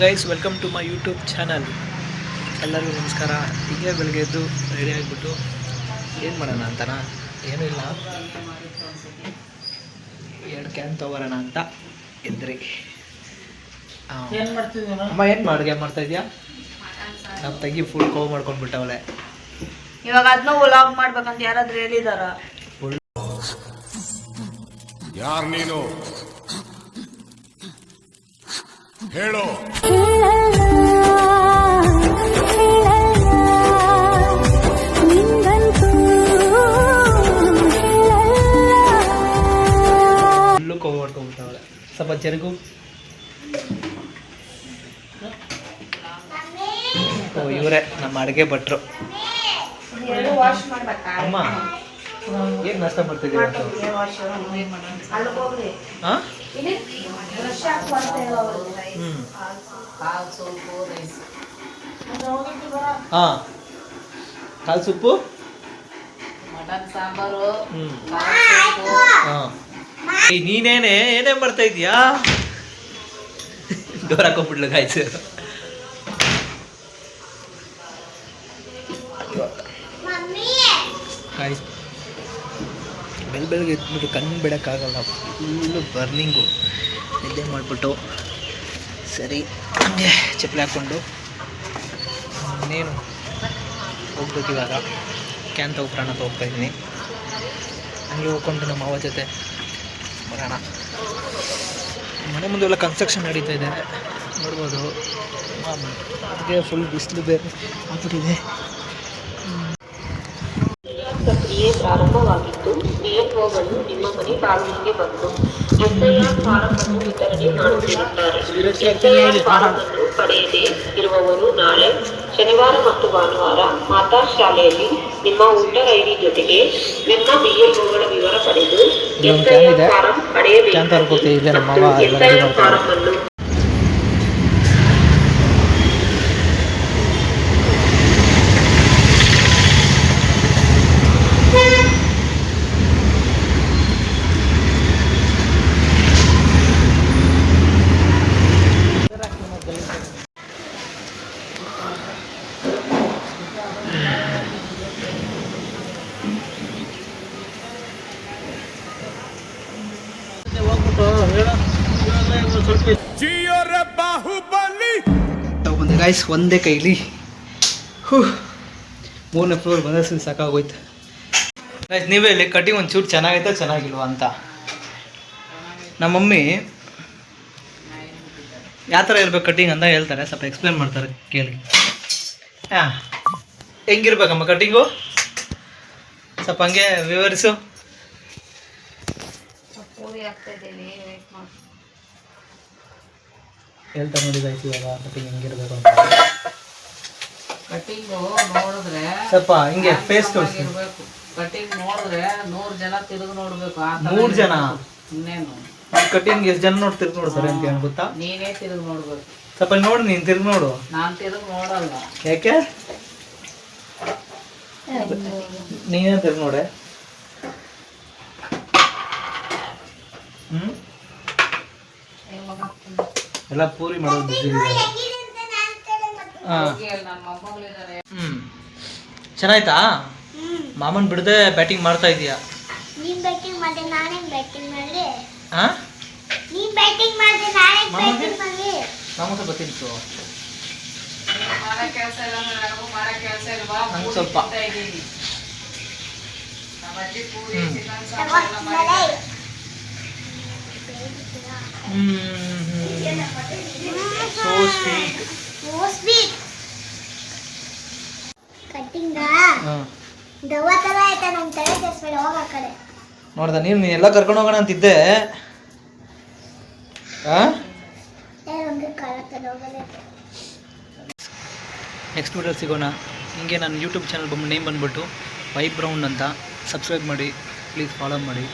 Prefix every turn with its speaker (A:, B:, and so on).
A: Guys, welcome to my YouTube channel. ಎಲ್ಲರಿಗೂ ನಮಸ್ಕಾರ. ಹೀಗೆ ಬೆಳಗ್ಗೆ ಎದ್ದು ರೆಡಿ ಆಗಿಬಿಟ್ಟು ಏನು ಮಾಡೋಣ ಅಂತನಾ, ಏನೂ ಇಲ್ಲ, 2 ಕ್ಯಾನ್ ತೊಗೊರೋಣ ಅಂತ ಎದ್ರಿ. ಅಮ್ಮ ಏನು ಅಡುಗೆ ಮಾಡ್ತಾಯಿದ್ಯಾ? ನಮ್ಮ ತಂಗಿ ಫುಲ್ ಕೋವ್ ಮಾಡ್ಕೊಂಡ್ಬಿಟ್ಟವಳೆ.
B: ಇವಾಗ ಅದನ್ನ ವ್ಲಾಗ್ ಮಾಡ್ಬೇಕಂತ ಯಾರಾದ್ರೂ ಹೇಳಿದಾರ?
C: ಯಾರು ನೀನು ಹೇಳು.
A: ಫುಲ್ಲು ಕೋವ್ ಮಾಡ್ಕೊಂಡ್ಬಿಟ್ಟವಳೆ. ಸ್ವಲ್ಪ ಜರುಗು. ಓ, ಇವರೇ ನಮ್ಮ ಅಡುಗೆ ಭಟ್ರು. ಅಮ್ಮ ಏನು ನಾಷ್ಟ ಮಾಡ್ತಿದ್ದೀರಾ? ಹಾಂ, ಹಾಂ, ಕಾಲು ಸೊಪ್ಪು,
B: ಮಟನ್ ಸಾಂಬಾರು,
A: ಹಾಂ. ನೀನೇನೆ ಏನೇ ಮಾಡ್ತಾ ಇದೀಯಾ? Door ಹಾಕೊಂಡ್ಬಿಡ್ಲು guys. ಗಾಯ್ಸ್, ಬೆಳಗ್ಗೆ ಎದ್ಬಿಟ್ಟು ಕಣ್ಣು ಬಿಡೋಕ್ಕಾಗಲ್ಲ, ಫುಲ್ಲು ಬರ್ನಿಂಗು. ನಿದ್ದೆ ಮಾಡಿಬಿಟ್ಟು ಸರಿ ಹಂಗೆ ಚಪ್ಪಲಿ ಹಾಕ್ಕೊಂಡು ಇನ್ನೇನು ಹೋಗ್ಬೇಕು. ಇವಾಗ ಕ್ಯಾನ್ ಪ್ರಾಣ ತೊಗೊಳ್ತಾಯಿದ್ದೀನಿ. ಹಂಗೆ ಹೋಗ್ಕೊಂಡು ನಮ್ಮ ಮಾವ ಜೊತೆ ಬರೋಣ. ಮನೆ ಮುಂದೆ ಕನ್ಸ್ಟ್ರಕ್ಷನ್ ನಡೀತಾ ಇದೆ, ನೋಡ್ಬೋದು. ಅದಕ್ಕೆ ಫುಲ್ ಬಿಸಿಲು ಬೇರೆ ಆಗ್ಬಿಟ್ಟಿದೆ.
D: ಪ್ರಕ್ರಿಯೆ ಪ್ರಾರಂಭವಾಗಿದ್ದು ಡಿಎಫ್ಒಗಳು ನಿಮ್ಮ ಮನೆ ಬಾಗಿಲಿಗೆ ಬಂದು ಎಸ್ಐಆರ್ ಫಾರಂ ಅನ್ನು ವಿತರಣೆ ಮಾಡುತ್ತಿರುತ್ತಾರೆ. ಎಸ್ಐಆರ್ ಫಾರಂ ಅನ್ನು ಪಡೆಯದೇ ಇರುವವರು ನಾಳೆ ಶನಿವಾರ ಮತ್ತು ಭಾನುವಾರ ಮಾತಾ ಶಾಲೆಯಲ್ಲಿ ನಿಮ್ಮ ವೋಟರ್ ಐಡಿ ಜೊತೆಗೆ ನಿಮ್ಮ ಬಿಎಲ್ಒಗಳ ವಿವರ ಪಡೆದು ಎಸ್ಐಆರ್ ಫಾರಂ ಪಡೆಯಬೇಕು. ಎಸ್ಐಆರ್ ಫಾರಂ ಅನ್ನು
A: ಬಂದೆ ಗಾಯ್ಸ್, ಒಂದೇ ಕೈಲಿ 3ನೇ ಫ್ಲೋರ್ ಬಂದ ಸಾಕಾಗೋಯ್ತು. ಗಾಯ್ಸ್, ನೀವೇ ಇಲ್ಲಿ ಕಟಿಂಗ್ ಒಂಚೂರು ಚೆನ್ನಾಗೈತೆ ಚೆನ್ನಾಗಿಲ್ವಾ ಅಂತ. ನಮ್ಮ ಮಮ್ಮಿ ಯಾವ ಥರ ಇರ್ಬೇಕು ಕಟಿಂಗ್ ಅಂತ ಹೇಳ್ತಾರೆ, ಸ್ವಲ್ಪ ಎಕ್ಸ್ಪ್ಲೇನ್ ಮಾಡ್ತಾರೆ, ಕೇಳಿ. ಹಾಂ, ಹೆಂಗಿರ್ಬೇಕಮ್ಮ ಕಟಿಂಗು? ಸ್ವಲ್ಪ ಹಂಗೆ ವಿವರಿಸು. ಹೇಳ್ತಾರೆ ನೋಡಿ ಗಾಯ್ಸ್, ಇವಾಗ ಕಟಿಂಗ್ ಹೆಂಗಿರ್ಬೇಕು ಅಂತ.
B: ಕಟಿಂಗು ನೋಡಿದ್ರೆ
A: ಸ್ವಲ್ಪ ಹಿಂಗೆ ಫೇಸ್ ತೋರಿಸಿ.
B: ಕಟಿಂಗ್ ನೋಡಿದ್ರೆ 100 ಜನ ತಿರುಗಿ ನೋಡ್ಬೇಕು.
A: 100 ಜನ?
B: ಇನ್ನೇನು
A: ಕಟಿಂಗ್ ಎಷ್ಟು ಜನ ತಿರುಗಿ ನೋಡ್ತಾರೆ ಅಂತ ಏನು ಗೊತ್ತಾ?
B: ನೀನೇ ತಿರುಗಿ ನೋಡ್ಬೇಕು.
A: ಸ್ವಲ್ಪ ನೋಡು, ನೀನು ತಿರುಗಿ ನೋಡು.
B: ನಾನು ತಿರುಗಿ ನೋಡಲ್ಲ.
A: ಯಾಕೆ? ನೀನೇ ತಿರುಗಿ ನೋಡೆ. ಎಲ್ಲ ಪೂರಿ ಮಾಡೋದು ಬಿಸಿ ಇದೆ. ಚೆನ್ನಾಯ್ತಾ? ಮಾಮನ್ ಬಿಡದೆ ಬ್ಯಾಟಿಂಗ್ ಮಾಡ್ತಾ ಇದೀಯಾ? ಮಾಮ ಸ್ವಲ್ಪ ತಿನ್ಸು. ನಂಗೆ ಸ್ವಲ್ಪ. So sweet. ನೋಡ್ದ ನೀನು ಎಲ್ಲ ಕರ್ಕೊಂಡು ಹೋಗೋಣ ಅಂತಿದ್ದೆ. ನೆಕ್ಸ್ಟ್ ವಿಡಿಯೋ ಸಿಗೋಣ. ಹಿಂಗೆ ನನ್ನ ಯೂಟ್ಯೂಬ್ ಚಾನಲ್ ನೇಮ್ ಬಂದ್ಬಿಟ್ಟು ವೈಬ್ರೌಂಡ್ ಅಂತ. ಸಬ್ಸ್ಕ್ರೈಬ್ ಮಾಡಿ, ಪ್ಲೀಸ್ ಫಾಲೋ ಮಾಡಿ.